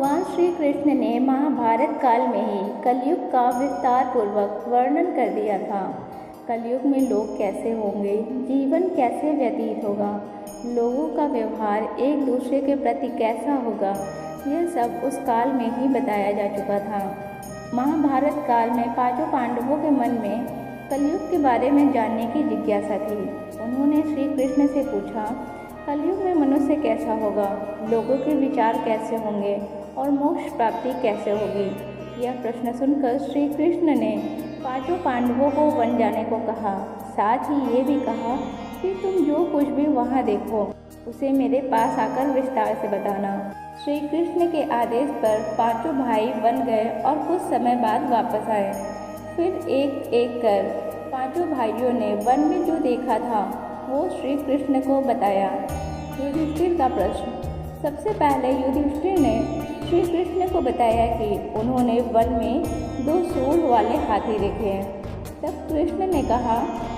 भगवान श्री कृष्ण ने महाभारत काल में ही कलयुग का विस्तार पूर्वक वर्णन कर दिया था। कलयुग में लोग कैसे होंगे, जीवन कैसे व्यतीत होगा, लोगों का व्यवहार एक दूसरे के प्रति कैसा होगा, यह सब उस काल में ही बताया जा चुका था। महाभारत काल में पांचों पांडवों के मन में कलयुग के बारे में जानने की जिज्ञासा थी। उन्होंने श्री कृष्ण से पूछा, कलयुग में मनुष्य कैसा होगा, लोगों के विचार कैसे होंगे और मोक्ष प्राप्ति कैसे होगी। यह प्रश्न सुनकर श्री कृष्ण ने पांचों पांडवों को वन जाने को कहा। साथ ही ये भी कहा कि तुम जो कुछ भी वहाँ देखो उसे मेरे पास आकर विस्तार से बताना। श्री कृष्ण के आदेश पर पांचों भाई वन गए और कुछ समय बाद वापस आए। फिर एक एक कर पांचों भाइयों ने वन में जो देखा था वो श्री कृष्ण को बताया। युधिष्ठिर का प्रश्न। सबसे पहले युधिष्ठिर ने श्री कृष्ण को बताया कि उन्होंने वन में 2 सूंड वाले हाथी देखे हैं। तब कृष्ण ने कहा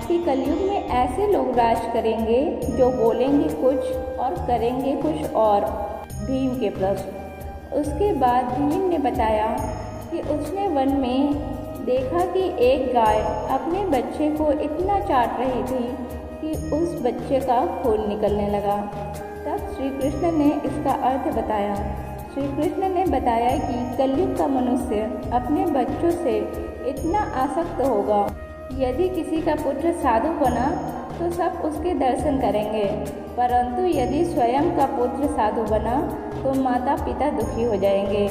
कि कलयुग में ऐसे लोग राज करेंगे जो बोलेंगे कुछ और करेंगे कुछ और। भीम के प्रश्न। उसके बाद भीम ने बताया कि उसने वन में देखा कि एक गाय अपने बच्चे को इतना चाट रही थी कि उस बच्चे का खून निकलने लगा। तब श्री कृष्ण ने इसका अर्थ बताया। श्री कृष्ण ने बताया कि कलयुग का मनुष्य अपने बच्चों से इतना आसक्त होगा, यदि किसी का पुत्र साधु बना तो सब उसके दर्शन करेंगे, परंतु यदि स्वयं का पुत्र साधु बना तो माता पिता दुखी हो जाएंगे,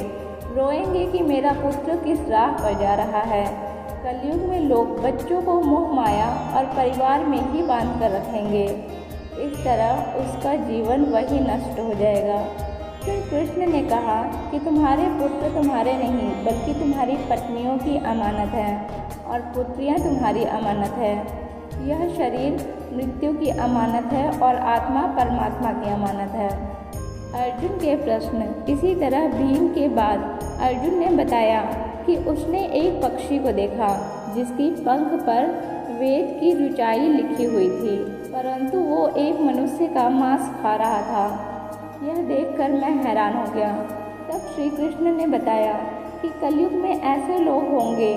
रोएंगे कि मेरा पुत्र किस राह पर जा रहा है। कलयुग में लोग बच्चों को मोह माया और परिवार में ही बांध कर रखेंगे। इस तरह उसका जीवन वही नष्ट हो जाएगा। फिर कृष्ण ने कहा कि तुम्हारे पुत्र तुम्हारे नहीं बल्कि तुम्हारी पत्नियों की अमानत है और पुत्रियां तुम्हारी अमानत है। यह शरीर मृत्यु की अमानत है और आत्मा परमात्मा की अमानत है। अर्जुन के प्रश्न। इसी तरह भीम के बाद अर्जुन ने बताया कि उसने एक पक्षी को देखा जिसकी पंख पर वेद की ऋचाई लिखी हुई थी, परंतु वो एक मनुष्य का मांस खा रहा था। यह देखकर मैं हैरान हो गया। तब श्री कृष्ण ने बताया कि कलयुग में ऐसे लोग होंगे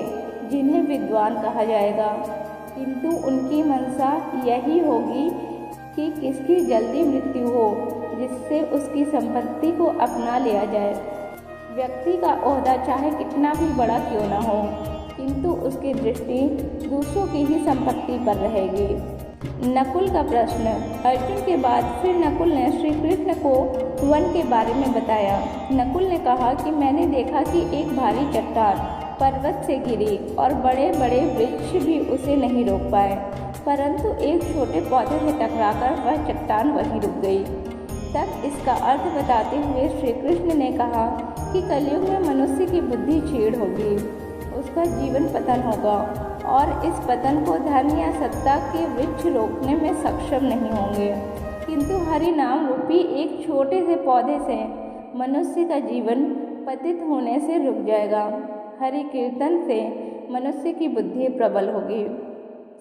जिन्हें विद्वान कहा जाएगा, किंतु उनकी मंशा यही होगी कि किसकी जल्दी मृत्यु हो जिससे उसकी संपत्ति को अपना लिया जाए। व्यक्ति का ओहदा चाहे कितना भी बड़ा क्यों न हो, किंतु उसकी दृष्टि दूसरों की ही संपत्ति पर रहेगी। नकुल का प्रश्न। अर्जुन के बाद फिर नकुल ने श्री कृष्ण को वन के बारे में बताया। नकुल ने कहा कि मैंने देखा कि एक भारी चट्टान पर्वत से गिरी और बड़े बड़े वृक्ष भी उसे नहीं रोक पाए, परंतु एक छोटे पौधे से टकराकर वह चट्टान वहीं रुक गई। तब इसका अर्थ बताते हुए श्री कृष्ण ने कहा कि कलयुग में मनुष्य की बुद्धि क्षीण होगी, उसका जीवन पतन होगा और इस पतन को धन या सत्ता के वृक्ष रोकने में सक्षम नहीं होंगे, किंतु हरि नाम रूपी एक छोटे से पौधे से मनुष्य का जीवन पतित होने से रुक जाएगा। हरि कीर्तन से मनुष्य की बुद्धि प्रबल होगी।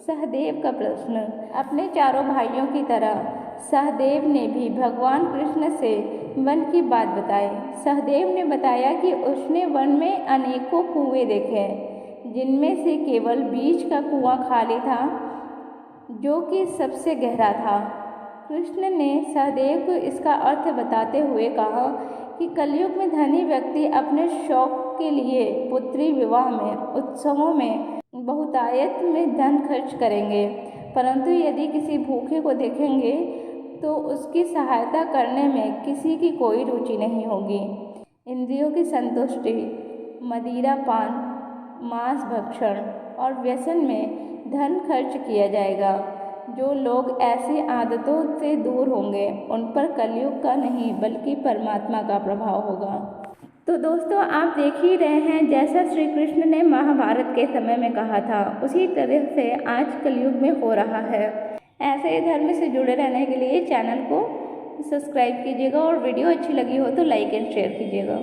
सहदेव का प्रश्न। अपने चारों भाइयों की तरह सहदेव ने भी भगवान कृष्ण से वन की बात बताई। सहदेव ने बताया कि उसने वन में अनेकों कुएं देखे, जिनमें से केवल बीच का कुआं खाली था जो कि सबसे गहरा था। कृष्ण ने सहदेव को इसका अर्थ बताते हुए कहा कि कलयुग में धनी व्यक्ति अपने शौक के लिए पुत्री विवाह में, उत्सवों में, बहुतायत में धन खर्च करेंगे, परंतु यदि किसी भूखे को देखेंगे तो उसकी सहायता करने में किसी की कोई रुचि नहीं होगी। इंद्रियों की संतुष्टि, मदिरा पान, मांस भक्षण और व्यसन में धन खर्च किया जाएगा। जो लोग ऐसी आदतों से दूर होंगे उन पर कलयुग का नहीं बल्कि परमात्मा का प्रभाव होगा। तो दोस्तों, आप देख ही रहे हैं जैसा श्री कृष्ण ने महाभारत के समय में कहा था उसी तरह से आज कलयुग में हो रहा है। ऐसे ही धर्म से जुड़े रहने के लिए चैनल को सब्सक्राइब कीजिएगा और वीडियो अच्छी लगी हो तो लाइक एंड शेयर कीजिएगा।